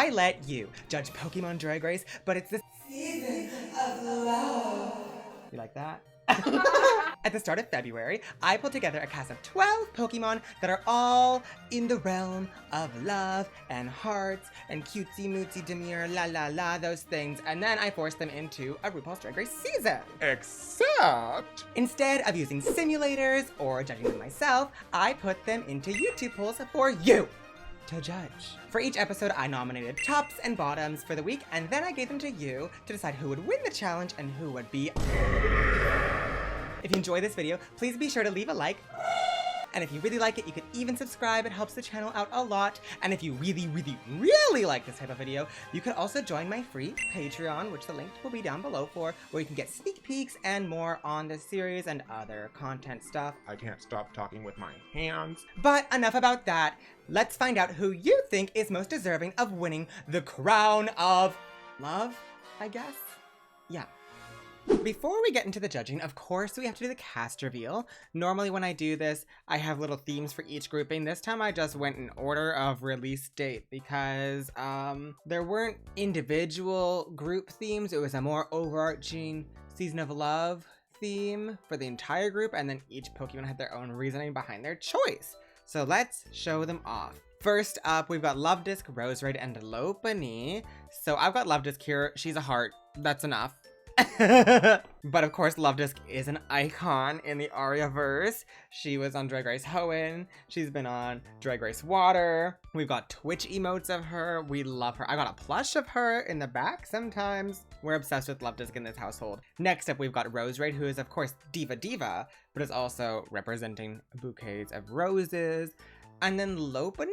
I let you judge Pokemon Drag Race, but it's the season of love. You like that? At the start of February, I pulled together a cast of 12 Pokemon that are all in the realm of love and hearts and cutesy mootsy demure la la la, those things, and then I forced them into a RuPaul's Drag Race season. Except, instead of using simulators or judging them myself, I put them into YouTube polls for you to judge. For each episode, I nominated tops and bottoms for the week, and then I gave them to you to decide who would win the challenge and who would be. If you enjoy this video, please be sure to leave a like. And if you really like it, you can even subscribe. It helps the channel out a lot. And if you really, really, really like this type of video, you can also join my free Patreon, which the link will be down below for, where you can get sneak peeks and more on this series and other content stuff. I can't stop talking with my hands. But enough about that. Let's find out who you think is most deserving of winning the crown of love, I guess? Yeah. Before we get into the judging, of course, we have to do the cast reveal. Normally when I do this, I have little themes for each grouping. This time I just went in order of release date because there weren't individual group themes. It was a more overarching season of love theme for the entire group, and then each Pokemon had their own reasoning behind their choice. So let's show them off. First up, we've got Luvdisc, Roserade, and Lopunny. So I've got Luvdisc here. She's a heart. That's enough. But of course, Luvdisc is an icon in the Aria-verse. She was on Drag Race Hoenn. She's been on Drag Race Water. We've got Twitch emotes of her. We love her. I got a plush of her in the back sometimes. We're obsessed with Luvdisc in this household. Next up, we've got Roserade, who is of course Diva, but is also representing bouquets of roses. And then Lopunny?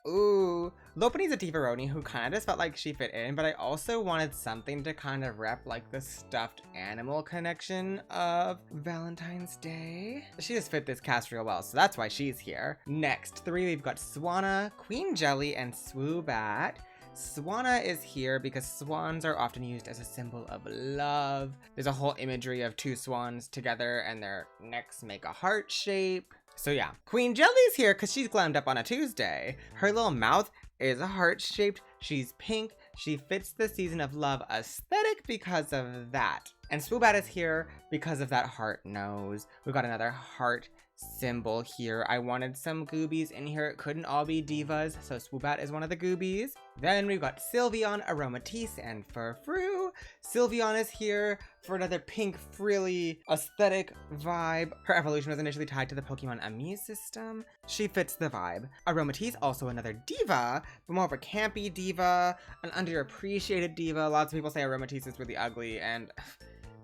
Ooh. Lopunny's a Divaroni who kind of just felt like she fit in, but I also wanted something to kind of rep like the stuffed animal connection of Valentine's Day. She just fit this cast real well, so that's why she's here. Next, three, we've got Swanna, Queen Jelly, and Swoobat. Swanna is here because swans are often used as a symbol of love. There's a whole imagery of two swans together and their necks make a heart shape. So yeah, Queen Jelly's here because she's glammed up on a Tuesday. Her little mouth is a heart-shaped, she's pink, she fits the season of love aesthetic because of that. And Swoobat is here because of that heart nose. We've got another heart symbol here. I wanted some goobies in here. It couldn't all be divas, so Swoobat is one of the goobies. Then we've got Sylveon, Aromatisse, and Furfrou. Sylveon is here for another pink, frilly aesthetic vibe. Her evolution was initially tied to the Pokemon Amuse system. She fits the vibe. Aromatisse, also another diva, but more of a campy diva, an underappreciated diva. Lots of people say Aromatisse is really ugly, and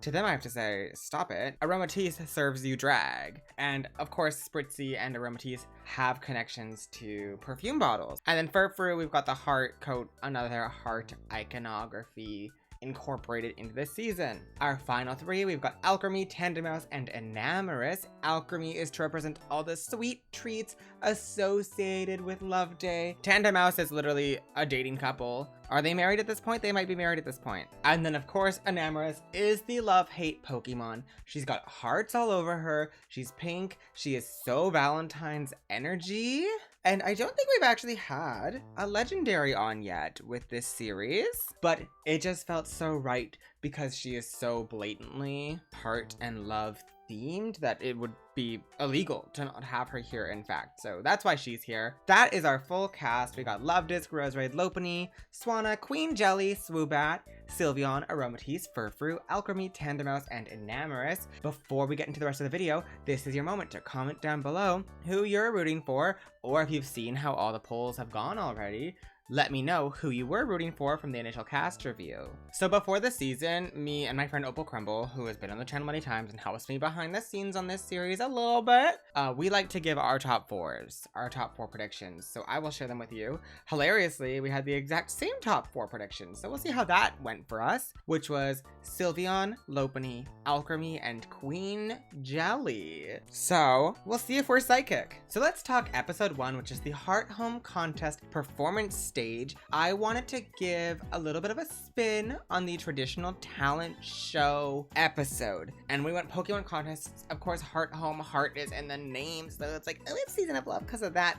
to them I have to say, stop it. Aromatisse serves you drag. And of course, Spritzy and Aromatisse have connections to perfume bottles. And then Furfrou, we've got the heart coat, another heart iconography incorporated into this season. Our final three, we've got Alchemy, Tandemaus, and Enamorous. Alchemy is to represent all the sweet treats associated with Love Day. Tandemaus is literally a dating couple. Are they married at this point? They might be married at this point. And then of course, Enamorous is the love-hate Pokemon. She's got hearts all over her. She's pink. She is so Valentine's energy. And I don't think we've actually had a legendary on yet with this series, but it just felt so right because she is so blatantly heart and love themed that it would be illegal to not have her here, in fact. So that's why she's here. That is our full cast. We got Luvdisc, Roserade, Lopunny, Swanna, Queen Jelly, Swoobat, Sylveon, Aromatisse, Furfrou, Alchemy, Tandemaus, and Enamorous. Before we get into the rest of the video, this is your moment to comment down below who you're rooting for, or if you've seen how all the polls have gone already, let me know who you were rooting for from the initial cast review. So before the season, me and my friend Opal Crumble, who has been on the channel many times and helps me behind the scenes on this series a little bit, we like to give our top fours, our top four predictions. So I will share them with you. Hilariously, we had the exact same top four predictions. So we'll see how that went for us, which was Sylveon, Lopunny, Alchemy, and Queen Jelly. So we'll see if we're psychic. So let's talk episode 1, which is the Heart Home Contest performance stage stage, I wanted to give a little bit of a spin on the traditional talent show episode. And we went Pokemon contests. Of course, Heart Home, Heart is in the name, so it's like, oh, it's Season of Love because of that,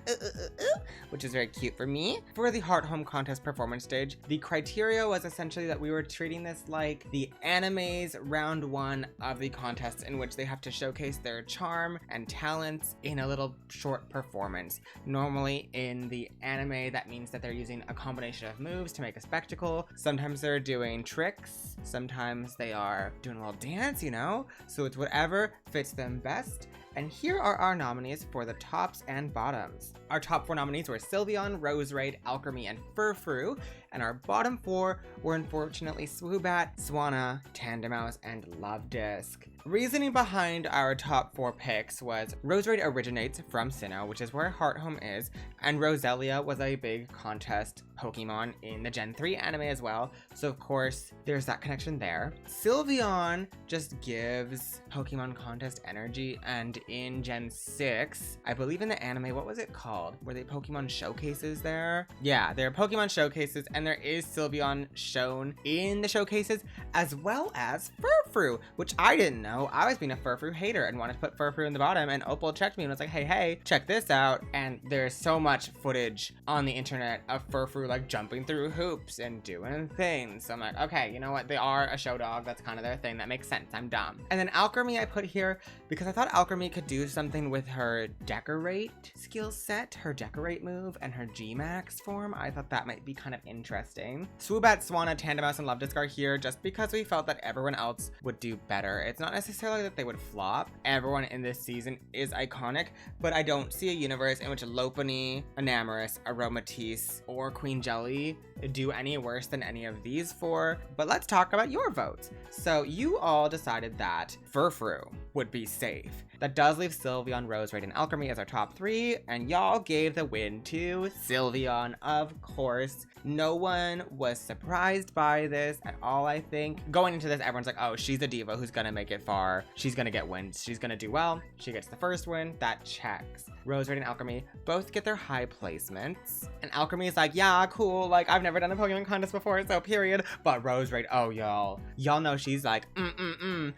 which is very cute for me. For the Heart Home contest performance stage, the criteria was essentially that we were treating this like the anime's round one of the contest, in which they have to showcase their charm and talents in a little short performance. Normally in the anime, that means that they're using a combination of moves to make a spectacle. Sometimes they're doing tricks, sometimes they are doing a little dance, you know? So it's whatever fits them best. And here are our nominees for the tops and bottoms. Our top 4 nominees were Sylveon, Roserade, Alchemy, and Furfrou. And our bottom 4 were unfortunately Swoobat, Swanna, Tandemaus, and Luvdisc. Reasoning behind our top 4 picks was Roserade originates from Sinnoh, which is where Heart Home is, and Roselia was a big contest Pokemon in the Gen 3 anime as well, so of course there's that connection there. Sylveon just gives Pokemon contest energy, and in Gen 6, I believe in the anime, what was it called? Were they Pokemon showcases there? Yeah, there are Pokemon showcases, and there is Sylveon shown in the showcases, as well as Furfrou, which I didn't know. I was being a Furfrou hater and wanted to put Furfrou in the bottom, and Opal checked me and was like, hey, check this out. And there's so much footage on the internet of Furfrou like jumping through hoops and doing things. So I'm like, okay, you know what? They are a show dog. That's kind of their thing. That makes sense. I'm dumb. And then Alchemy I put here because I thought Alchemy could do something with her Decorate skill set, her Decorate move, and her G-Max form. I thought that might be kind of interesting. Swoobat, Swanna, Tandemaus, and Luvdisc are here just because we felt that everyone else would do better. It's not necessarily that they would flop. Everyone in this season is iconic, but I don't see a universe in which Lopunny, Enamorus, Aromatisse, or Queen Jelly do any worse than any of these 4. But let's talk about your votes. So you all decided that Furfrou would be safe. That does leave Sylveon, Roserade, and Alchemy as our top 3, and y'all gave the win to Sylveon, of course. No one was surprised by this at all, I think. Going into this, everyone's like, oh, she's a diva who's gonna make it far. She's gonna get wins. She's gonna do well. She gets the first win. That checks. Roserade and Alchemy both get their high placements. And Alchemy is like, yeah, cool. Like, I've never done a Pokemon contest before, so period. But Roserade, oh, y'all know she's like,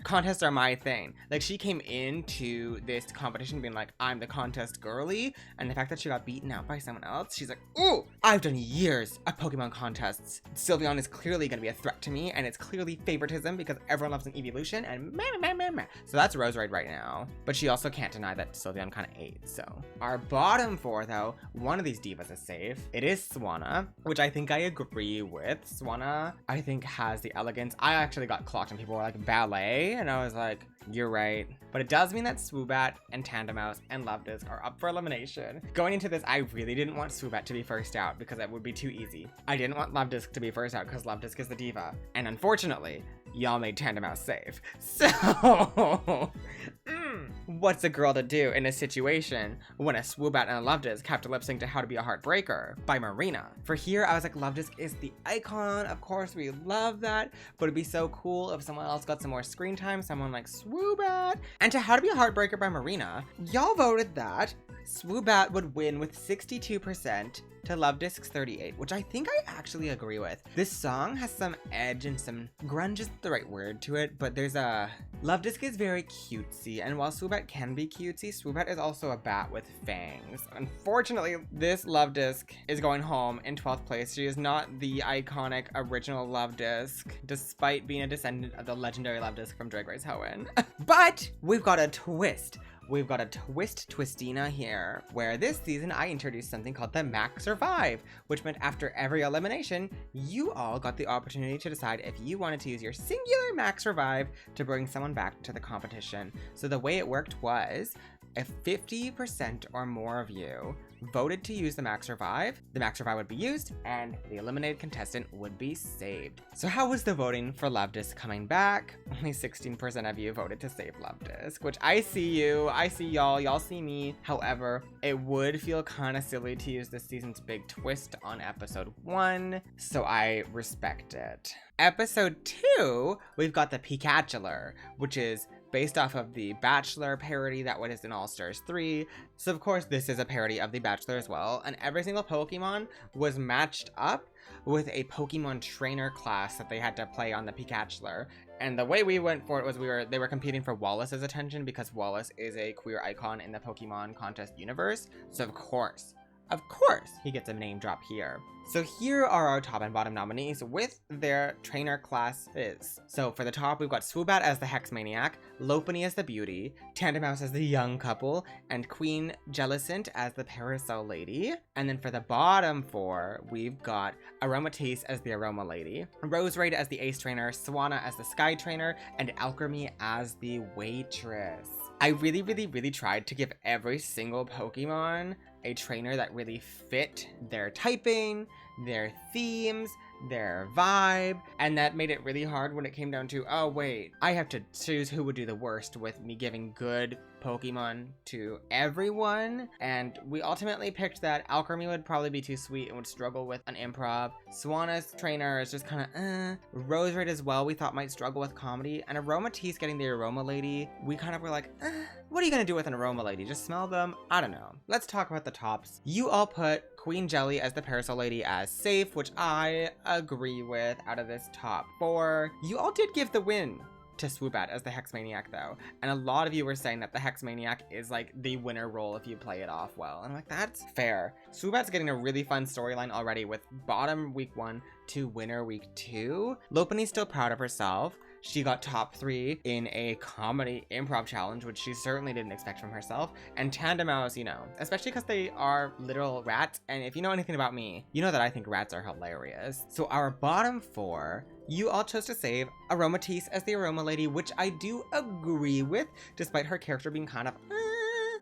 contests are my thing. Like, she came into this competition being like, I'm the contest girly. And the fact that she got beaten out by someone else, she's like, ooh, I've done years of Pokemon contests. Sylveon is clearly going to be a threat to me, and it's clearly favoritism because everyone loves an evolution, and meh. So that's Roserade right now. But she also can't deny that Sylveon kind of ate, so. Our bottom 4, though, one of these divas is safe. It is Swanna, which I think I agree with. Swanna, I think, has the elegance. I actually got clocked and people were like, ballet, and I was like, you're right. But it does mean that Swoobat and Tandemaus and Luvdisc are up for elimination. Going into this, I really didn't want Swoobat to be first out because that would be too easy. I didn't want Luvdisc to be first out because Luvdisc is the diva. And unfortunately, y'all made Tandemaus safe. So, what's a girl to do in a situation when a Swoobat and a Luvdisc have to lip sync to How to Be a Heartbreaker by Marina? For here, I was like, Luvdisc is the icon. Of course, we love that. But it'd be so cool if someone else got some more screen time, someone like Swoobat. And to How to Be a Heartbreaker by Marina, y'all voted that Swoobat would win with 62% to Luvdisc's 38%, which I think I actually agree with. This song has some edge and some grunge isn't the right word to it, but there's a... Luvdisc is very cutesy, and while Swoobat can be cutesy, Swoobat is also a bat with fangs. Unfortunately, this Luvdisc is going home in 12th place. She is not the iconic original Luvdisc, despite being a descendant of the legendary Luvdisc from Drag Race Hoenn. But we've got a twist. We've got a twistina here, where this season I introduced something called the Max Revive, which meant after every elimination, you all got the opportunity to decide if you wanted to use your singular Max Revive to bring someone back to the competition. So the way it worked was, if 50% or more of you voted to use the Max Revive would be used, and the eliminated contestant would be saved. So how was the voting for Luvdisc coming back? Only 16% of you voted to save Luvdisc, which I see you, I see y'all see me. However, it would feel kind of silly to use this season's big twist on episode 1, so I respect it. Episode 2, we've got the Pikachular, which is based off of the Bachelor parody that was in All Stars 3. So of course this is a parody of the Bachelor as well, and every single Pokemon was matched up with a Pokemon trainer class that they had to play on the Pikachular. And the way we went for it was they were competing for Wallace's attention because Wallace is a queer icon in the Pokemon contest universe. So of course, he gets a name drop here. So here are our top and bottom nominees with their trainer classes. So for the top, we've got Swoobat as the Hex Maniac, Lopunny as the Beauty, Tandemaus as the Young Couple, and Queen Jellicent as the Parasol Lady. And then for the bottom 4, we've got Aromatisse as the Aroma Lady, Roserade as the Ace Trainer, Swanna as the Sky Trainer, and Alchemy as the Waitress. I really tried to give every single Pokemon a trainer that really fit their typing, their themes, their vibe, and that made it really hard when it came down to, oh wait, I have to choose who would do the worst with me giving good Pokemon to everyone. And we ultimately picked that Alchemy would probably be too sweet and would struggle with an improv. Swanna's trainer is just kind of Roserade as well we thought might struggle with comedy, and Aromatisse getting the Aroma Lady, we kind of were like, what are you gonna do with an Aroma Lady? Just smell them? I don't know. Let's talk about the tops. You all put Queen Jelly as the Parasol Lady as safe, which I agree with out of this top 4. You all did give the win to Swoobat as the Hex Maniac though, and a lot of you were saying that the Hex Maniac is like the winner role if you play it off well, and I'm like, that's fair. Swoobat's getting a really fun storyline already with bottom week 1 to winner week 2. Lopunny's still proud of herself. She got top 3 in a comedy improv challenge, which she certainly didn't expect from herself. And Tandemaus, you know, especially because they are literal rats, and if you know anything about me, you know that I think rats are hilarious. So our bottom 4, you all chose to save Aromatisse as the Aroma Lady, which I do agree with, despite her character being kind of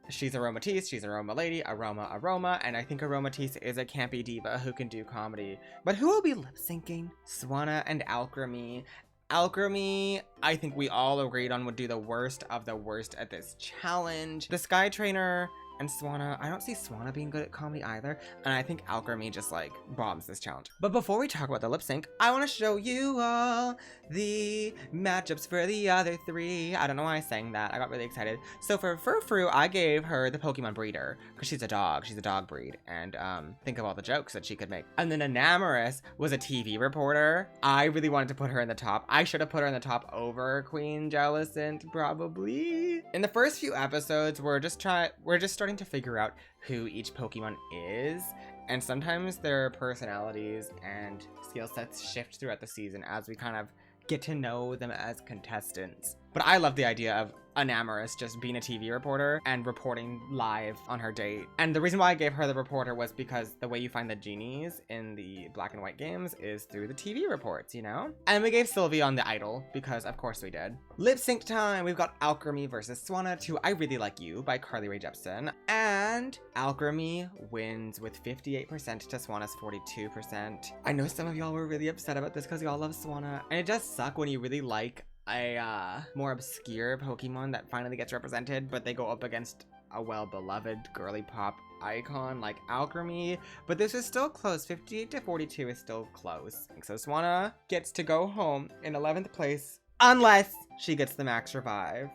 she's Aromatisse, she's Aroma Lady, Aroma, and I think Aromatisse is a campy diva who can do comedy. But who will be lip syncing? Swanna and Alchemy. Alchemy, I think we all agreed on would do the worst of the worst at this challenge. The Sky Trainer and Swanna, I don't see Swanna being good at comedy either, and I think Alchemy just like bombs this challenge. But before we talk about the lip sync, I want to show you all the matchups for the other 3. I don't know why I sang that, I got really excited. So for Furfrou, I gave her the Pokemon breeder, because she's a dog breed, and think of all the jokes that she could make. And then Enamorous was a TV reporter. I really wanted to put her in the top. I should have put her in the top over Queen Jellicent, probably. In the first few episodes, we're just starting to figure out who each Pokemon is, and sometimes their personalities and skill sets shift throughout the season as we kind of get to know them as contestants. But I love the idea of Enamorous just being a TV reporter and reporting live on her date. And the reason why I gave her the reporter was because the way you find the genies in the black and white games is through the TV reports, you know? And we gave Sylvie on the Idol because of course we did. Lip sync time! We've got Alchemy versus Swanna to I Really Like You by Carly Rae Jepsen. And Alchemy wins with 58% to Swanna's 42%. I know some of y'all were really upset about this because y'all love Swanna, and it does suck when you really like a more obscure Pokemon that finally gets represented, but they go up against a well-beloved girly pop icon like Alchemy. But this is still close. 58 to 42 is still close. So Swanna gets to go home in 11th place unless she gets the max revive.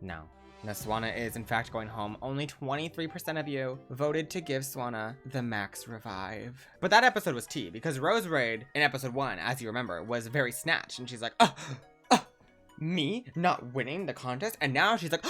No, Swanna is in fact going home. Only 23% of you voted to give Swanna the max revive. But that episode was tea because Roserade in episode 1, as you remember, was very snatched, and she's like, me not winning the contest, and now she's like,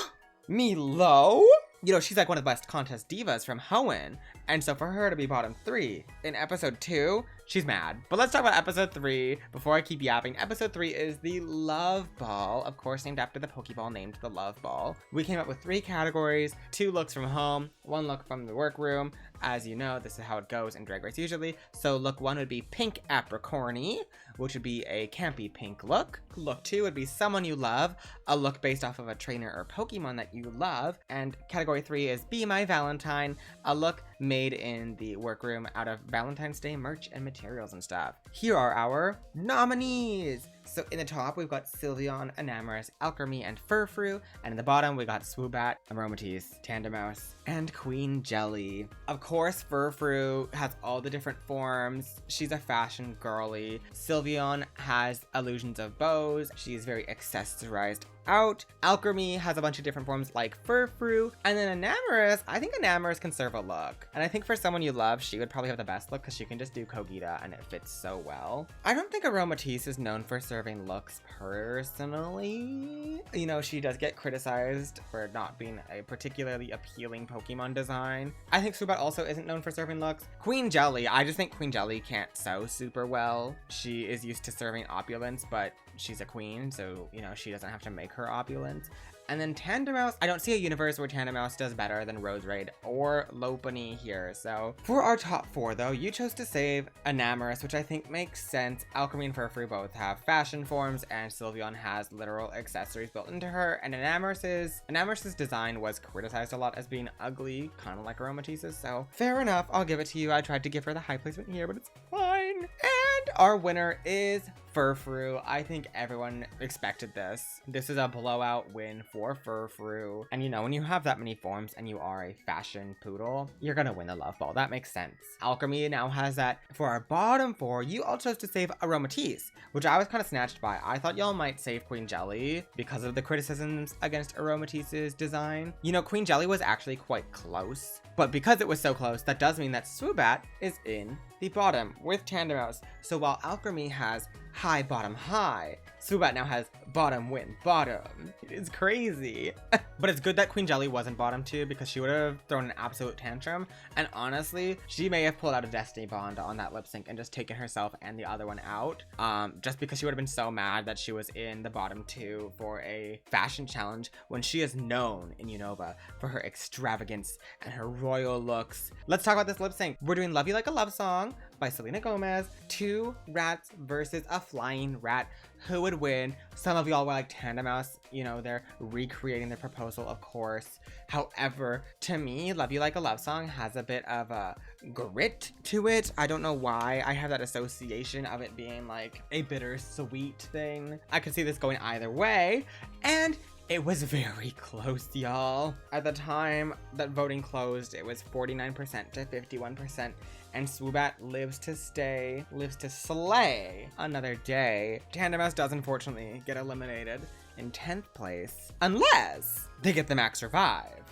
me low? You know, she's like one of the best contest divas from Hoenn, and so for her to be bottom 3 in episode 2, she's mad. But let's talk about episode 3 before I keep yapping. Episode 3 is the Love Ball, of course named after the Pokeball named the Love Ball. We came up with 3 categories: 2 looks from home, 1 look from the workroom. As you know, this is how it goes in Drag Race usually. So look 1 would be Pink Apricorny, which would be a campy pink look. Look 2 would be Someone You Love, a look based off of a trainer or Pokemon that you love. And category 3 is Be My Valentine, a look made in the workroom out of Valentine's Day merch and materials and stuff. Here are our nominees. So in the top, we've got Sylveon, Enamorus, Alchemy, and Furfrou. And in the bottom, we got Swoobat, Aromatisse, Tandemaus, and Queen Jelly. Of course, Furfrou has all the different forms. She's a fashion girly. Sylveon has illusions of bows. She's very accessorized out. Alchemy has a bunch of different forms like Furfrou. And then Enamorus, I think Enamorus can serve a look. And I think for someone you love, she would probably have the best look because she can just do Kogita and it fits so well. I don't think Aromatisse is known for serving looks personally. You know, she does get criticized for not being a particularly appealing Pokemon design. I think Swoobat also isn't known for serving looks. Queen Jelly, I just think Queen Jelly can't sew super well. She is used to serving opulence, but she's a queen, so, you know, she doesn't have to make her opulence. And then Tandemaus, I don't see a universe where Tandemaus does better than Roserade or Lopunny here. So for our top 4 though, you chose to save Enamorus, which I think makes sense. Alchemy and Furfrou both have fashion forms, and Sylveon has literal accessories built into her. And Enamorus's design was criticized a lot as being ugly, kind of like Aromatisse's, so fair enough, I'll give it to you. I tried to give her the high placement here, but it's fine. And our winner is Furfrou. I think everyone expected this. This is a blowout win for Furfrou. And you know, when you have that many forms and you are a fashion poodle, you're gonna win the love ball. That makes sense. Alchemy now has that. For our bottom 4, you all chose to save Aromatisse, which I was kind of snatched by. I thought y'all might save Queen Jelly because of the criticisms against Aromatisse's design. You know, Queen Jelly was actually quite close, but because it was so close, that does mean that Swoobat is in the bottom with Tandemaus. So while Alchemy has high, bottom, high, Swoobat now has bottom, win, bottom. It's crazy. But it's good that Queen Jelly wasn't bottom too, because she would have thrown an absolute tantrum. And honestly, she may have pulled out a Destiny Bond on that lip sync and just taken herself and the other one out. Just because she would have been so mad that she was in the bottom 2 for a fashion challenge when she is known in Unova for her extravagance and her royal looks. Let's talk about this lip sync. We're doing Love You Like a Love Song by Selena Gomez. 2 rats versus a flying rat. Who would win? Some of y'all were like Tandemaus, you know, they're recreating their proposal, of course. However, to me, Love You Like a Love Song has a bit of a grit to it. I don't know why. I have that association of it being like a bittersweet thing. I could see this going either way, and it was very close, y'all. At the time that voting closed, it was 49% to 51%. And Swoobat lives to slay another day. Tandemaus does unfortunately get eliminated in 10th place, unless they get the max revive.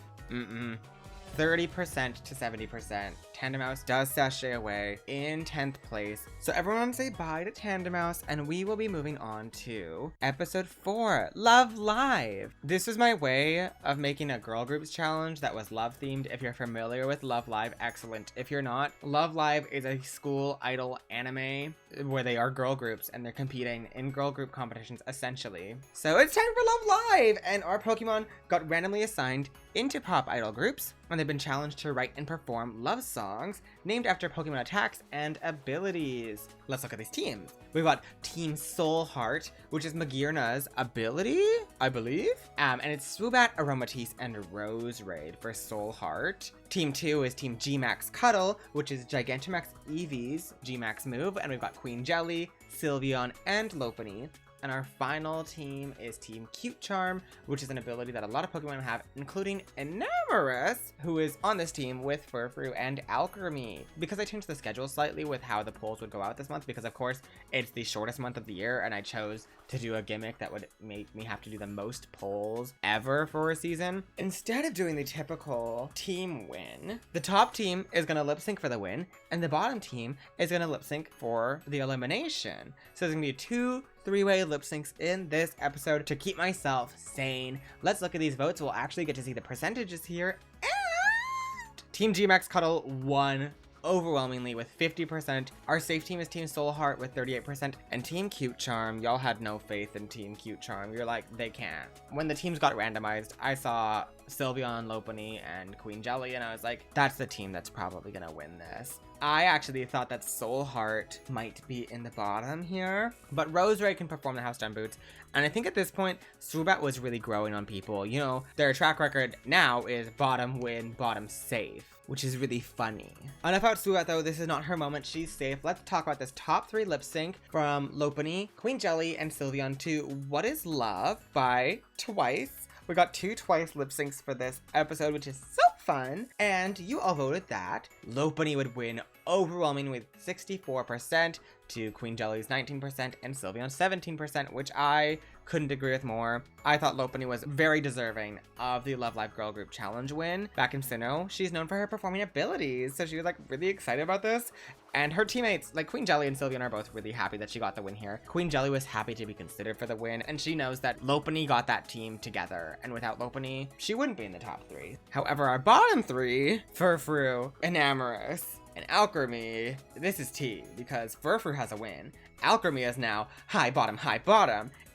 30% to 70%. Tandemaus does sashay away in 10th place. So everyone say bye to Tandemaus, and we will be moving on to episode 4, Love Live. This was my way of making a girl groups challenge that was love themed. If you're familiar with Love Live, excellent. If you're not, Love Live is a school idol anime where they are girl groups and they're competing in girl group competitions essentially. So it's time for Love Live, and our Pokemon got randomly assigned into pop idol groups, and they've been challenged to write and perform love songs named after Pokemon attacks and abilities. Let's look at these teams. We've got Team Soul Heart, which is Magirna's ability, I believe. And it's Swoobat, Aromatisse, and Roserade for Soul Heart. Team 2 is Team G-Max Cuddle, which is Gigantamax Eevee's G-Max move. And we've got Queen Jelly, Sylveon, and Lopunny. And our final team is Team Cute Charm, which is an ability that a lot of Pokemon have, including Enamorus, who is on this team with Furfrou and Alchemy. Because I changed the schedule slightly with how the polls would go out this month, because of course it's the shortest month of the year, and I chose to do a gimmick that would make me have to do the most polls ever for a season. Instead of doing the typical team win, the top team is going to lip sync for the win, and the bottom team is going to lip sync for the elimination. So there's going to be 2 3-way lip syncs in this episode to keep myself sane. Let's look at these votes. We'll actually get to see the percentages here. And Team G-Max Cuddle won overwhelmingly with 50%. Our safe team is Team Soul Heart with 38%. And Team Cute Charm, y'all had no faith in Team Cute Charm. You're like, they can't. When the teams got randomized, I saw Sylveon, Lopunny, and Queen Jelly, and I was like, that's the team that's probably gonna win this. I actually thought that Soul Heart might be in the bottom here, but Roserade can perform the House Down Boots, and I think at this point, Swoobat was really growing on people. You know, their track record now is bottom win, bottom safe. which is really funny. Enough about Swoobot though, this is not her moment, she's safe. Let's talk about this top 3 lip sync from Lopunny, Queen Jelly, and Sylveon to What Is Love by Twice. We got 2 Twice lip syncs for this episode, which is so fun. And you all voted that Lopunny would win overwhelming with 64% to Queen Jelly's 19% and Sylveon's 17%, which I couldn't agree with more. I thought Lopunny was very deserving of the Love Live Girl Group Challenge win. Back in Sinnoh, she's known for her performing abilities, so she was like really excited about this. And her teammates, like Queen Jelly and Sylveon, are both really happy that she got the win here. Queen Jelly was happy to be considered for the win, and she knows that Lopunny got that team together, and without Lopunny, she wouldn't be in the top 3. However, our bottom 3, Furfrou, Enamorous, and Alchemy, this is tea, because Furfrou has a win. Alchemy is now high bottom,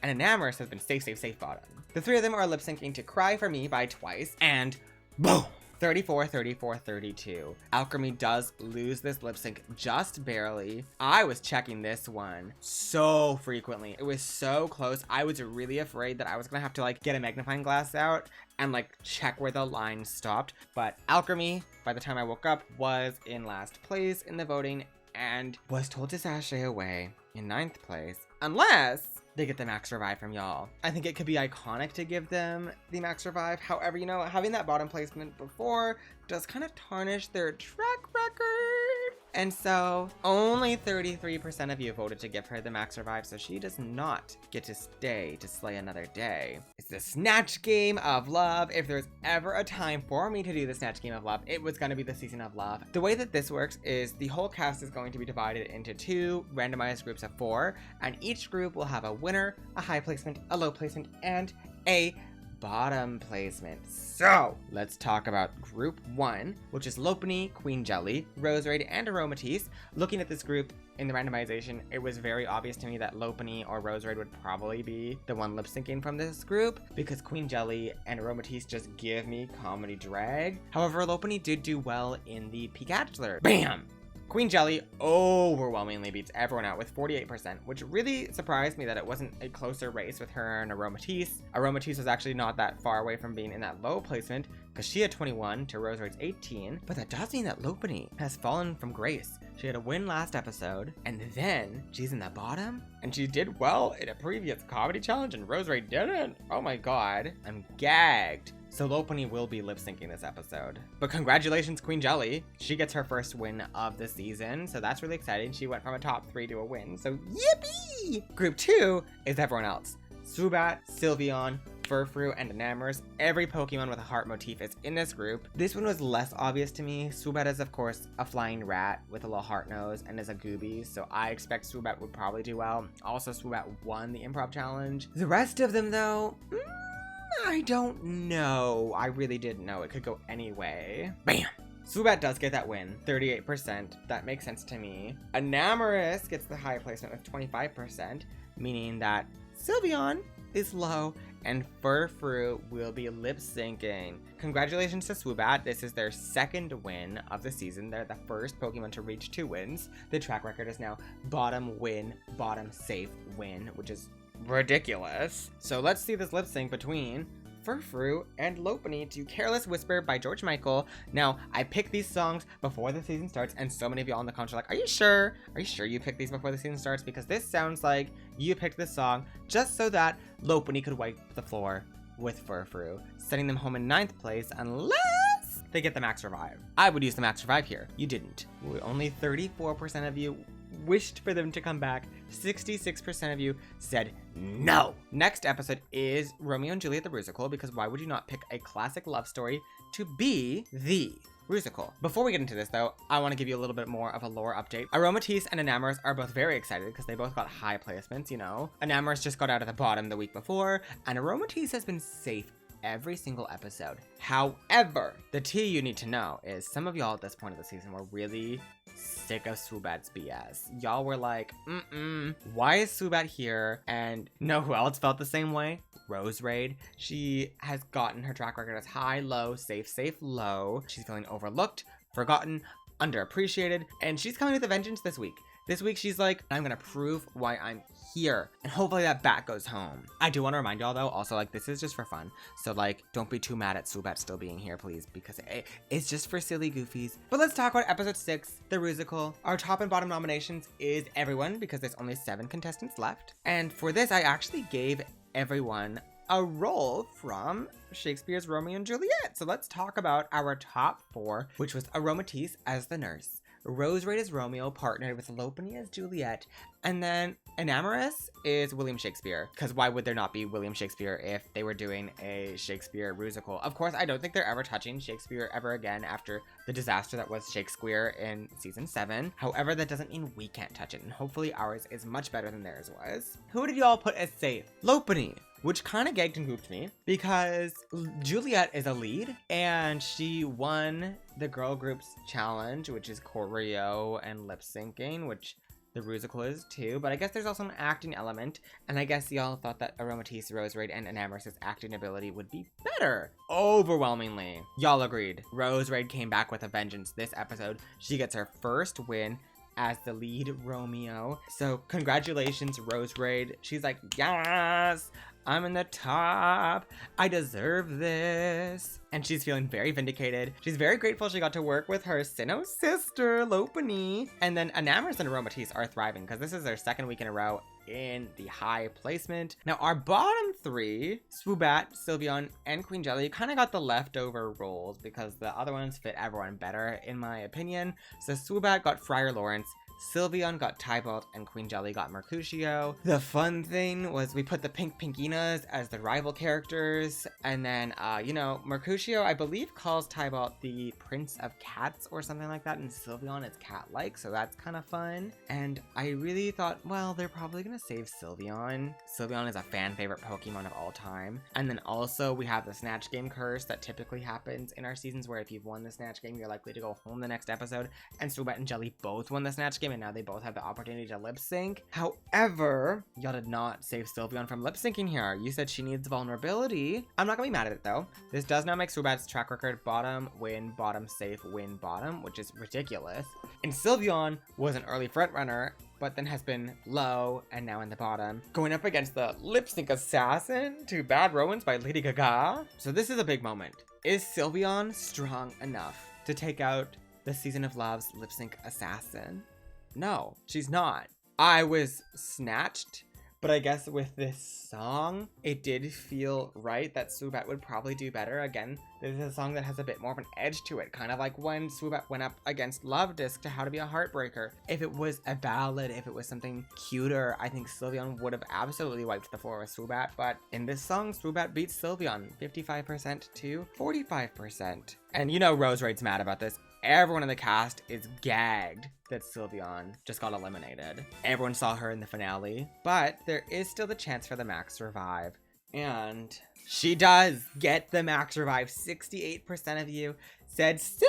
and Enamorous has been safe, safe, safe bottom. The 3 of them are lip syncing to Cry For Me by Twice, and boom! 34, 34, 32. Alchemy does lose this lip sync just barely. I was checking this one so frequently. It was so close. I was really afraid that I was gonna have to like get a magnifying glass out and like check where the line stopped. But Alchemy, by the time I woke up, was in last place in the voting and was told to sashay away in 9th place. Unless they get the max revive from y'all. I think it could be iconic to give them the max revive. However, you know, having that bottom placement before does kind of tarnish their track record. And so only 33% of you voted to give her the max revive, so she does not get to stay to slay another day. It's the Snatch Game of Love. If there's ever a time for me to do the Snatch Game of Love, it was gonna be the Season of Love. The way that this works is the whole cast is going to be divided into 2 randomized groups of 4, and each group will have a winner, a high placement, a low placement, and a bottom placement. So let's talk about group 1, which is Lopunny, Queen Jelly, Rose Raid, and Aromatisse. Looking at this group in the randomization, it was very obvious to me that Lopunny or Rose Raid would probably be the one lip syncing from this group because Queen Jelly and Aromatisse just give me comedy drag. However, Lopunny did do well in the Pikachu. Bam! Queen Jelly overwhelmingly beats everyone out with 48%, which really surprised me that it wasn't a closer race with her and Aromatisse. Aromatisse was actually not that far away from being in that low placement because she had 21 to Rose Raid's 18, but that does mean that Lopunny has fallen from grace. She had a win last episode, and then she's in the bottom, and she did well in a previous comedy challenge, and Rose Raid didn't. Oh my god, I'm gagged. So Lopunny will be lip syncing this episode. But congratulations, Queen Jelly. She gets her first win of the season, so that's really exciting. She went from a top 3 to a win, so yippee! Group 2 is everyone else. Swoobot, Sylveon, Furfrou, and Enamorous. Every Pokemon with a heart motif is in this group. This one was less obvious to me. Swoobot is, of course, a flying rat with a little heart nose and is a gooby, so I expect Swoobot would probably do well. Also, Swoobot won the improv challenge. The rest of them, though, I don't know. I really didn't know. It could go any way. Bam! Swoobot does get that win, 38%. That makes sense to me. Enamorous gets the high placement with 25%, meaning that Sylveon is low and Furfrou will be lip syncing. Congratulations to Swoobot. This is their 2nd win of the season. They're the first Pokemon to reach 2 wins. The track record is now bottom win, bottom safe win, which is ridiculous. So let's see this lip sync between Furfrou and Lopunny to Careless Whisper by George Michael. Now, I picked these songs before the season starts, and so many of y'all in the comments are like, are you sure? Are you sure you picked these before the season starts? Because this sounds like you picked this song just so that Lopunny could wipe the floor with Furfrou, sending them home in 9th place unless they get the max revive. I would use the max revive here. You didn't. Only 34% of you wished for them to come back. 66% of you said no. Next episode is Romeo and Juliet the Musical, because why would you not pick a classic love story to be the musical? Before we get into this though, I want to give you a little bit more of a lore update. Aromatisse and Enamorous are both very excited because they both got high placements, you know. Enamorous just got out of the bottom the week before, and Aromatisse has been safe every single episode. However, the tea you need to know is some of y'all at this point of the season were really sick of Swoobot's BS. Y'all were like, why is Swoobot here? And know who else felt the same way? Rose Raid. She has gotten her track record as high, low, safe, safe, low. She's feeling overlooked, forgotten, underappreciated, and she's coming with a vengeance this week. This week she's like, I'm gonna prove why I'm here, and hopefully that bat goes home. I do want to remind y'all though, also like this is just for fun, so like don't be too mad at Subat still being here, please, because it's just for silly goofies. But let's talk about episode 6, the Rusical. Our top and bottom nominations is everyone, because there's only 7 contestants left, and for this I actually gave everyone a role from Shakespeare's Romeo and Juliet. So let's talk about our top 4, which was Aromatisse as the nurse, Rose Red as Romeo, partnered with Lopunny as Juliet, and then Enamorous is William Shakespeare, because why would there not be William Shakespeare if they were doing a Shakespeare Rusical? Of course, I don't think they're ever touching Shakespeare ever again after the disaster that was Shakespeare in season 7. However, that doesn't mean we can't touch it, and hopefully ours is much better than theirs was. Who did y'all put as safe? Lopunny, which kind of gagged and goofed me because Juliet is a lead and she won the girl groups challenge, which is choreo and lip syncing, which the Rusical is too, but I guess there's also an acting element, and I guess y'all thought that Aromatisse, Rose Red, and Enamourous' acting ability would be better. Overwhelmingly, y'all agreed. Rose Red came back with a vengeance this episode. She gets her first win as the lead Romeo. So congratulations, Rose Red. She's like, yes, I'm in the top. I deserve this. And she's feeling very vindicated. She's very grateful she got to work with her Sinnoh sister, Lopunny. And then Enamorous and Aromatisse are thriving because this is their 2nd week in a row in the high placement. Now our bottom 3, Swoobat, Sylveon, and Queen Jelly, kind of got the leftover roles because the other ones fit everyone better in my opinion. So Swoobat got Friar Lawrence, Sylveon got Tybalt, and Queen Jelly got Mercutio. The fun thing was we put the Pink Pinkinas as the rival characters, and then, Mercutio, I believe, calls Tybalt the Prince of Cats or something like that, and Sylveon is cat-like, so that's kind of fun. And I really thought, well, they're probably gonna save Sylveon. Sylveon is a fan-favorite Pokemon of all time. And then also, we have the Snatch Game curse that typically happens in our seasons, where if you've won the Snatch Game, you're likely to go home the next episode, and Swoobat and Jelly both won the Snatch Game, and now they both have the opportunity to lip sync. However, y'all did not save Sylveon from lip syncing here. You said she needs vulnerability. I'm not gonna be mad at it though. This does now make Swoobat's track record bottom, win, bottom, safe, win, bottom, which is ridiculous. And Sylveon was an early front runner, but then has been low and now in the bottom, going up against the lip sync assassin to Bad Romance by Lady Gaga. So this is a big moment. Is Sylveon strong enough to take out the Season of Love's lip sync assassin? No, she's not. I was snatched, but I guess with this song, it did feel right that Swoobat would probably do better. Again, this is a song that has a bit more of an edge to it, kind of like when Swoobat went up against Love Disc to How to Be a Heartbreaker. If it was a ballad, if it was something cuter, I think Sylveon would have absolutely wiped the floor with Swoobat, but in this song, Swoobat beats Sylveon 55% to 45%. And you know Rose Red's mad about this. Everyone in the cast is gagged that Sylveon just got eliminated. Everyone saw her in the finale, but there is still the chance for the Max Revive. And she does get the Max Revive. 68% of you said, Sylveon,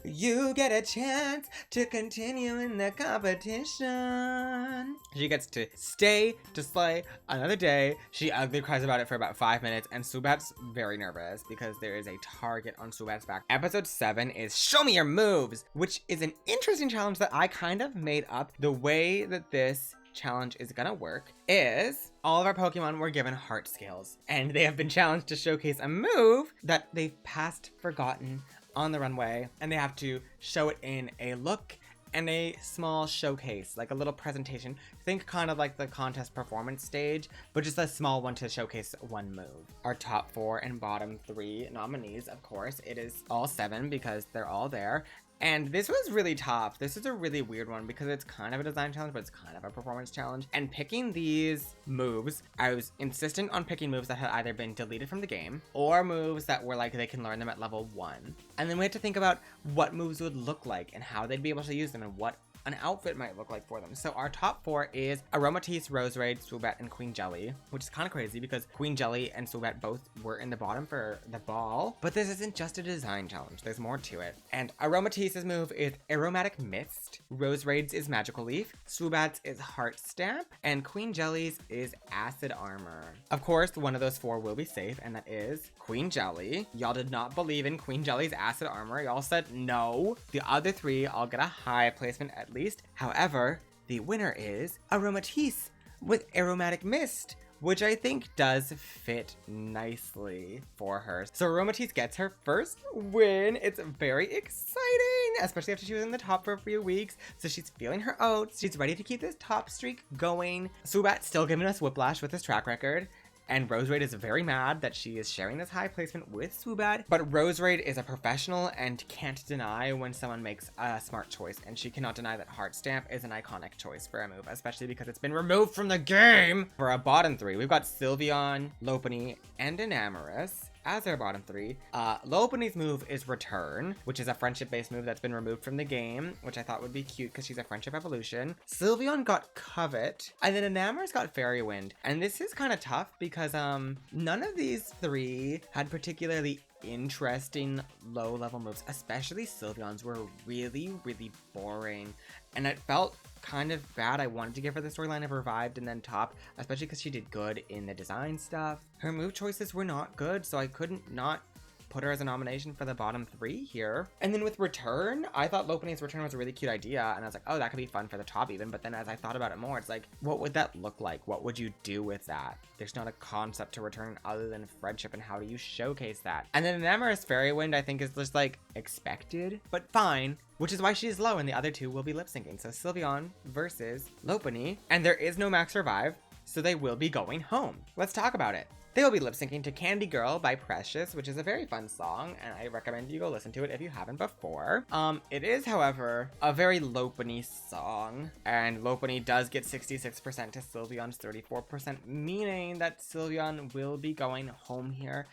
you get a chance to continue in the competition. She gets to stay to slay another day. She ugly cries about it for about 5 minutes, and Swoobat's very nervous because there is a target on Swoobat's back. Episode 7 is Show Me Your Moves, which is an interesting challenge that I kind of made up. The way that this challenge is gonna work is all of our Pokemon were given heart scales, and they have been challenged to showcase a move that they've passed forgotten on the runway, and they have to show it in a look and a small showcase, like a little presentation. Think kind of like the contest performance stage, but just a small one to showcase one move. Our top 4 and bottom 3 nominees, of course, it is all 7 because they're all there. And this was really tough. This is a really weird one because it's kind of a design challenge, but it's kind of a performance challenge. And picking these moves, I was insistent on picking moves that had either been deleted from the game or moves that were like they can learn them at level 1. And then we had to think about what moves would look like and how they'd be able to use them and what an outfit might look like for them. So our top 4 is Aromatisse, Rose Red, Swoobat, and Queen Jelly, which is kind of crazy because Queen Jelly and Swoobat both were in the bottom for the ball. But this isn't just a design challenge. There's more to it. And Aromatisse's move is Aromatic Mist, Rose Red's is Magical Leaf, Swoobat's is Heart Stamp, and Queen Jelly's is Acid Armor. Of course, one of those 4 will be safe, and that is Queen Jelly. Y'all did not believe in Queen Jelly's Acid Armor. Y'all said no. The other 3 all get a high placement at least. However, the winner is Aromatisse with Aromatic Mist, which I think does fit nicely for her. So Aromatisse gets her first win. It's very exciting, especially after she was in the top for a few weeks. So she's feeling her oats. She's ready to keep this top streak going. Subat's still giving us whiplash with his track record. And Rose Raid is very mad that she is sharing this high placement with Subat. But Rose Raid is a professional and can't deny when someone makes a smart choice. And she cannot deny that Heart Stamp is an iconic choice for a move, especially because it's been removed from the game. For our bottom three, we've got Sylveon, Lopunny, and Enamorous as our bottom three. Lopunny's move is Return, which is a friendship-based move that's been removed from the game, which I thought would be cute because she's a friendship evolution. Sylveon got Covet, and then Enamorous got Fairy Wind. And this is kind of tough because none of these three had particularly interesting low-level moves, especially Sylveon's were really, really boring. And it felt kind of bad. I wanted to give her the storyline of Revived and then Top, especially because she did good in the design stuff. Her move choices were not good, so I couldn't not put her as a nomination for the bottom three here. And then with Return, I thought Lopunny's Return was a really cute idea, and I was like, oh, that could be fun for the top even. But then as I thought about it more, it's like, what would that look like? What would you do with that? There's not a concept to Return other than friendship, and how do you showcase that? And then Enamorous Fairy Wind, I think, is just like expected, but fine. Which is why she's low, and the other two will be lip syncing. So Sylveon versus Lopunny, and there is no Max Revive, so they will be going home. Let's talk about it. They will be lip syncing to Candy Girl by Precious, which is a very fun song, and I recommend you go listen to it if you haven't before. It is, however, a very Lopunny song, and Lopunny does get 66% to Sylveon's 34%, meaning that Sylveon will be going home here.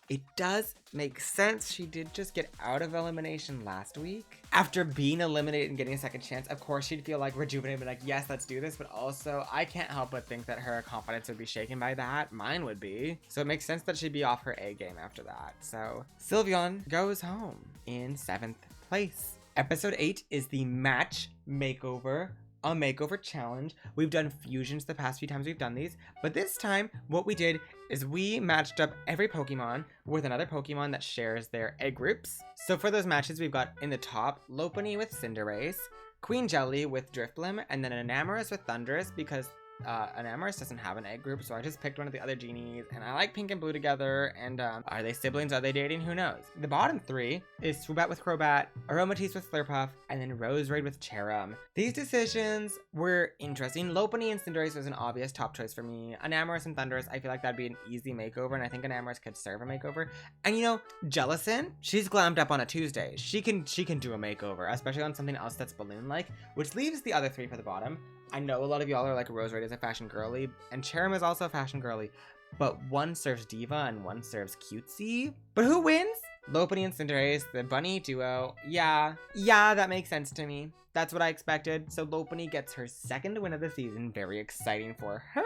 It does make sense. She did just get out of elimination last week. After being eliminated and getting a second chance, of course she'd feel like rejuvenated, like, yes, let's do this. But also, I can't help but think that her confidence would be shaken by that. Mine would be. So it makes sense that she'd be off her A game after that. So Sylveon goes home in 7th place. Episode 8 is the Match Makeover. A makeover challenge. We've done fusions the past few times we've done these, but this time what we did is we matched up every Pokemon with another Pokemon that shares their egg groups. So for those matches, we've got in the top Lopunny with Cinderace, Queen Jelly with Drifblim, and then Enamorous with Thundurus because Enamorous doesn't have an egg group, so I just picked one of the other genies, and I like pink and blue together, and are they siblings? Are they dating? Who knows? The bottom three is Swoobat with Crobat, Aromatisse with Slurpuff, and then Rose Raid with Cherum. These decisions were interesting. Lopunny and Cinderace was an obvious top choice for me. Enamorous and Thundurus, I feel like that'd be an easy makeover, and I think Enamorous could serve a makeover. And you know, Jellicent, she's glammed up on a Tuesday. She can do a makeover, especially on something else that's balloon-like, which leaves the other three for the bottom. I know a lot of y'all are like, Rose Raid is a fashion girly, and Cherum is also fashion girly, but one serves diva and one serves cutesy. But who wins? Lopunny and Cinderace, the bunny duo. Yeah, that makes sense to me. That's what I expected. So Lopunny gets her second win of the season. Very exciting for her.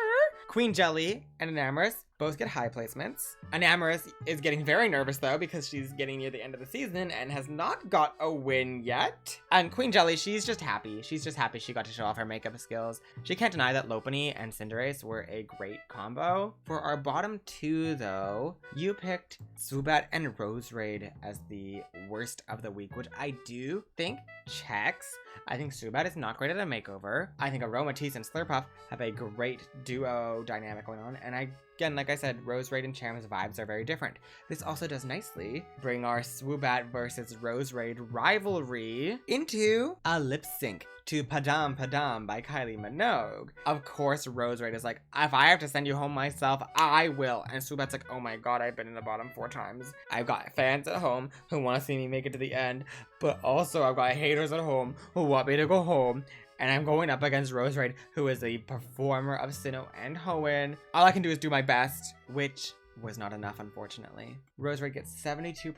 Queen Jelly and Enamorous both get high placements. Enamorous is getting very nervous though because she's getting near the end of the season and has not got a win yet. And Queen Jelly, she's just happy. She's just happy she got to show off her makeup skills. She can't deny that Lopunny and Cinderace were a great combo. For our bottom two though, you picked Swoobat and Rose Raid as the worst of the week, which I do think checks. I think Swoobat is not great at a makeover. I think Aromatisse and Slurpuff have a great duo dynamic going on, and again, like I said, Rose Raid and Cherum's vibes are very different. This also does nicely bring our Swoobat versus Rose Raid rivalry into a lip sync to Padam Padam by Kylie Minogue. Of course, Rose Raid is like, if I have to send you home myself, I will. And Swoobat's like, oh my god, I've been in the bottom 4 times. I've got fans at home who want to see me make it to the end, but also I've got haters at home who want me to go home. And I'm going up against Rose Raid, who is a performer of Sinnoh and Hoenn. All I can do is do my best, which was not enough, unfortunately. Rose Raid gets 72%,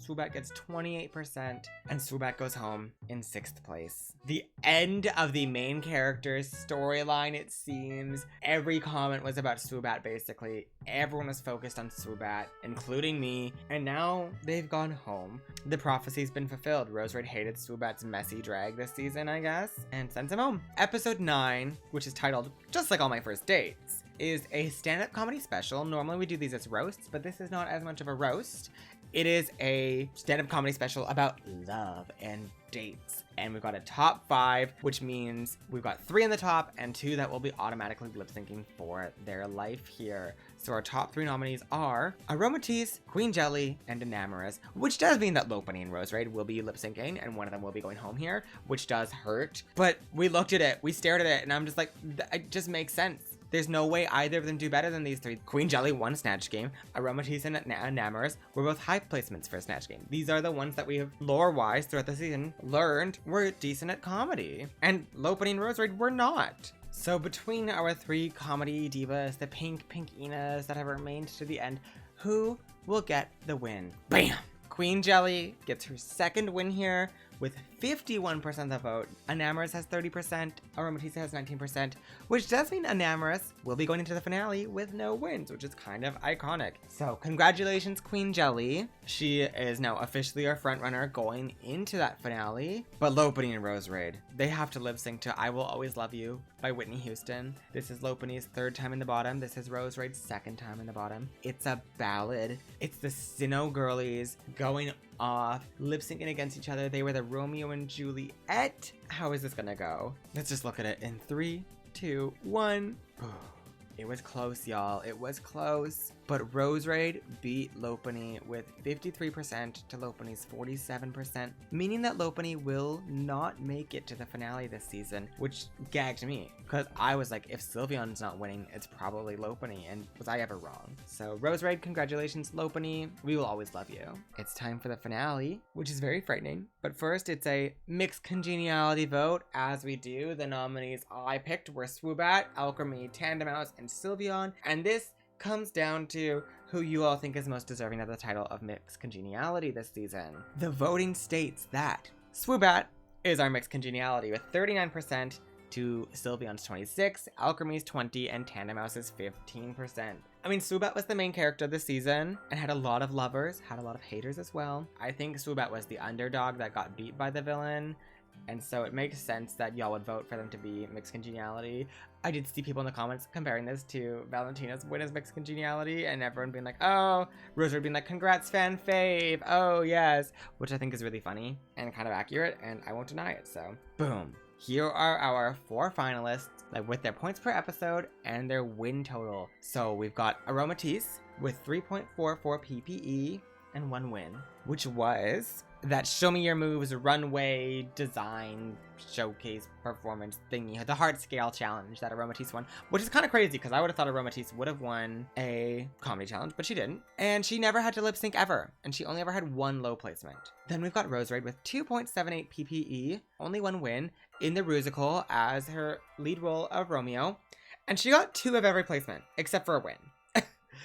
Swoobat gets 28%, and Swoobat goes home in 6th place. The end of the main character's storyline, it seems. Every comment was about Swoobat, basically. Everyone was focused on Swoobat, including me, and now they've gone home. The prophecy's been fulfilled. Rose Raid hated Swoobat's messy drag this season, I guess, and sends him home. Episode 9, which is titled Just Like All My First Dates, is a stand-up comedy special. Normally we do these as roasts, but this is not as much of a roast. It is a stand-up comedy special about love and dates. And we've got a top 5, which means we've got 3 in the top and 2 that will be automatically lip syncing for their life here. So our top 3 nominees are Aromatisse, Queen Jelly, and Enamorous, which does mean that Lopunny and Rose Raid will be lip syncing and one of them will be going home here, which does hurt. But we looked at it, we stared at it, and I'm just like, it just makes sense. There's no way either of them do better than these 3. Queen Jelly won Snatch Game. Aromatisse and Enamorous were both high placements for Snatch Game. These are the ones that we have, lore-wise, throughout the season, learned were decent at comedy. And Lopunny and Rose Raid were not. So between our 3 comedy divas, the pinkinas that have remained to the end, who will get the win? Bam! Queen Jelly gets her 2nd win here with 51% of the vote. Enamorous has 30%, Aromatisse has 19%, which does mean Enamorous will be going into the finale with no wins, which is kind of iconic. So congratulations, Queen Jelly. She is now officially our front runner going into that finale. But Lopunny and Rose Raid, they have to lip sync to I Will Always Love You by Whitney Houston. This is Lopunny's 3rd time in the bottom. This is Rose Raid's 2nd time in the bottom. It's a ballad. It's the Sinnoh girlies going off, lip syncing against each other. They were the Romeo and Juliet. How is this gonna go? Let's just look at it in 3, 2, 1. It was close, y'all. It was close. But Rose Raid beat Lopunny with 53% to Lopunny's 47%, meaning that Lopunny will not make it to the finale this season, which gagged me, because I was like, if Sylveon's not winning, it's probably Lopunny, and was I ever wrong? So Rose Raid, congratulations, Lopunny. We will always love you. It's time for the finale, which is very frightening. But first, it's a mixed congeniality vote. As we do, the nominees I picked were Swoobat, Alchemy, Tandemaus, and Sylveon, and this comes down to who you all think is most deserving of the title of Mixed Congeniality this season. The voting states that Swoobat is our Mixed Congeniality with 39% to Sylveon's 26, Alchemy's 20, and Tandemaus's 15%. I mean, Swoobat was the main character this season and had a lot of lovers, had a lot of haters as well. I think Swoobat was the underdog that got beat by the villain, and so it makes sense that y'all would vote for them to be Mixed Congeniality. I did see people in the comments comparing this to Valentina's win as Mixed Congeniality, and everyone being like, oh, Rose Raid being like, congrats fan fave, oh yes, which I think is really funny and kind of accurate, and I won't deny it, so boom. Here are our 4 finalists, like with their points per episode and their win total. So we've got Aromatisse with 3.44 PPE and 1 win, which was that Show Me Your Moves runway design showcase performance thingy, the hard scale challenge that Aromatisse won, which is kind of crazy because I would have thought Aromatisse would have won a comedy challenge, but she didn't. And she never had to lip sync ever, and she only ever had 1 low placement. Then we've got Rose Raid with 2.78 PPE, only 1 win in the Rusical as her lead role of Romeo, and she got 2 of every placement except for a win.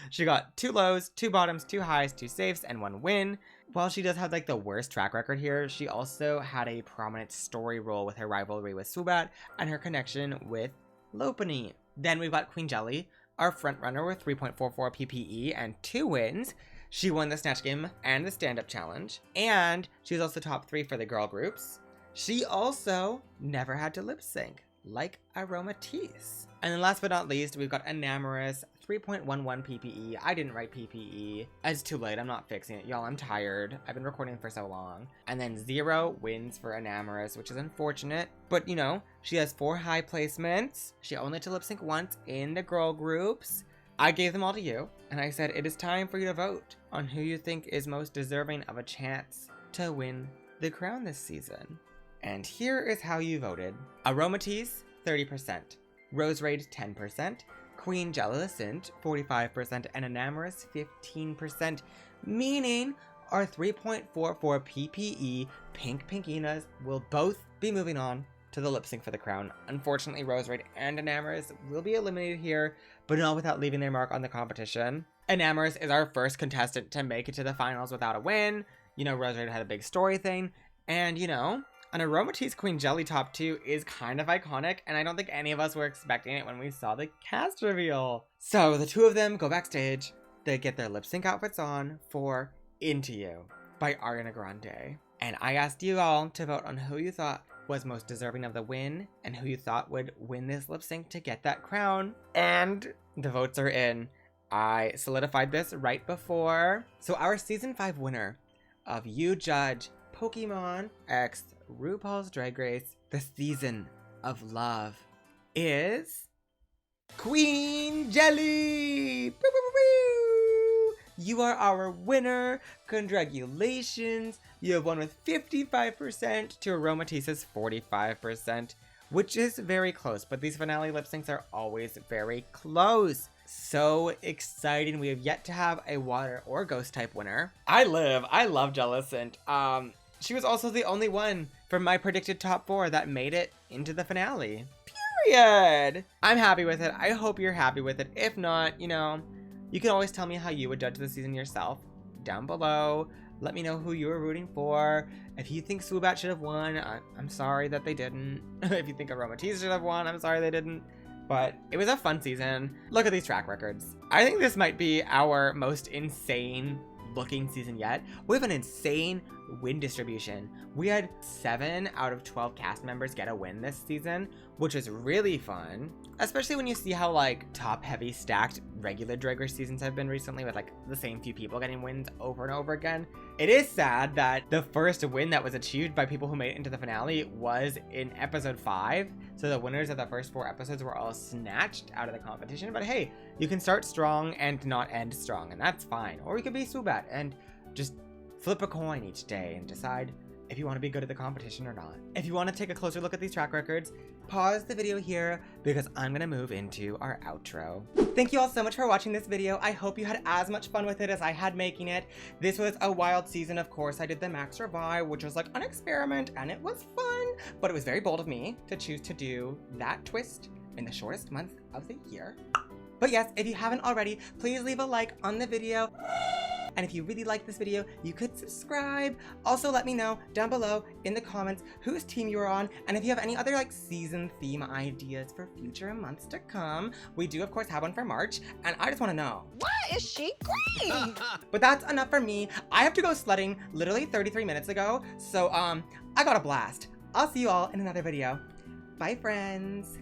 She got 2 lows, 2 bottoms, 2 highs, 2 safes, and 1 win. While she does have like the worst track record here, she also had a prominent story role with her rivalry with Swoobat and her connection with Lopunny. Then we've got Queen Jelly, our frontrunner with 3.44 PPE and 2 wins. She won the Snatch Game and the Stand-Up Challenge, and she was also top 3 for the girl groups. She also never had to lip sync, like Aromatisse. And then last but not least, we've got Enamorous, 3.11 PPE. I didn't write PPE. It's too late. I'm not fixing it. Y'all, I'm tired. I've been recording for so long. And then 0 wins for Enamorous, which is unfortunate. But, you know, she has 4 high placements. She only had to lip sync once in the girl groups. I gave them all to you, and I said it is time for you to vote on who you think is most deserving of a chance to win the crown this season. And here is how you voted. Aromatisse, 30%. Rose Raid, 10%. Queen Jellicent, 45%. And Enamorous, 15%. Meaning our 3.44 PPE Pink Pinkinas will both be moving on to the lip sync for the crown. Unfortunately, Rose Raid and Enamorous will be eliminated here, but not without leaving their mark on the competition. Enamorous is our first contestant to make it to the finals without a win. You know, Rose Raid had a big story thing. And, you know, an Aromatisse Queen Jelly top 2 is kind of iconic, and I don't think any of us were expecting it when we saw the cast reveal. So the 2 of them go backstage. They get their lip sync outfits on for Into You by Ariana Grande. And I asked you all to vote on who you thought was most deserving of the win and who you thought would win this lip sync to get that crown. And the votes are in. I solidified this right before. So our season 5 winner of You Judge Pokémon X RuPaul's Drag Race, the season of love, is Queen Jelly! Woo, woo, woo, woo. You are our winner. Congratulations. You have won with 55% to Aromatissa's 45%, which is very close, but these finale lip syncs are always very close. So exciting. We have yet to have a water or ghost type winner. I love Jellicent. She was also the only one from my predicted top 4 that made it into the finale. Period. I'm happy with it. I hope you're happy with it. If not, you know, you can always tell me how you would judge the season yourself down below. Let me know who you were rooting for. If you think Swoobat should have won, I'm sorry that they didn't. If you think Aromatisse should have won, I'm sorry they didn't. But it was a fun season. Look at these track records. I think this might be our most insane looking season yet. We have an insane win distribution. We had 7 out of 12 cast members get a win this season, which is really fun. Especially when you see how like top heavy stacked regular Drag Race seasons have been recently with like the same few people getting wins over and over again. It is sad that the first win that was achieved by people who made it into the finale was in episode 5. So the winners of the first 4 episodes were all snatched out of the competition. But hey, you can start strong and not end strong, and that's fine. Or you could be Swoobat and just flip a coin each day and decide if you want to be good at the competition or not. If you want to take a closer look at these track records, pause the video here because I'm gonna move into our outro. Thank you all so much for watching this video. I hope you had as much fun with it as I had making it. This was a wild season, of course. I did the Max Revive, which was like an experiment, and it was fun, but it was very bold of me to choose to do that twist in the shortest month of the year. But yes, if you haven't already, please leave a like on the video. And if you really like this video, you could subscribe. Also, let me know down below in the comments whose team you're on, and if you have any other like season theme ideas for future months to come. We do, of course, have one for March, and I just want to know, why is she green? But that's enough for me. I have to go sledding literally 33 minutes ago, so I got a blast. I'll see you all in another video. Bye, friends.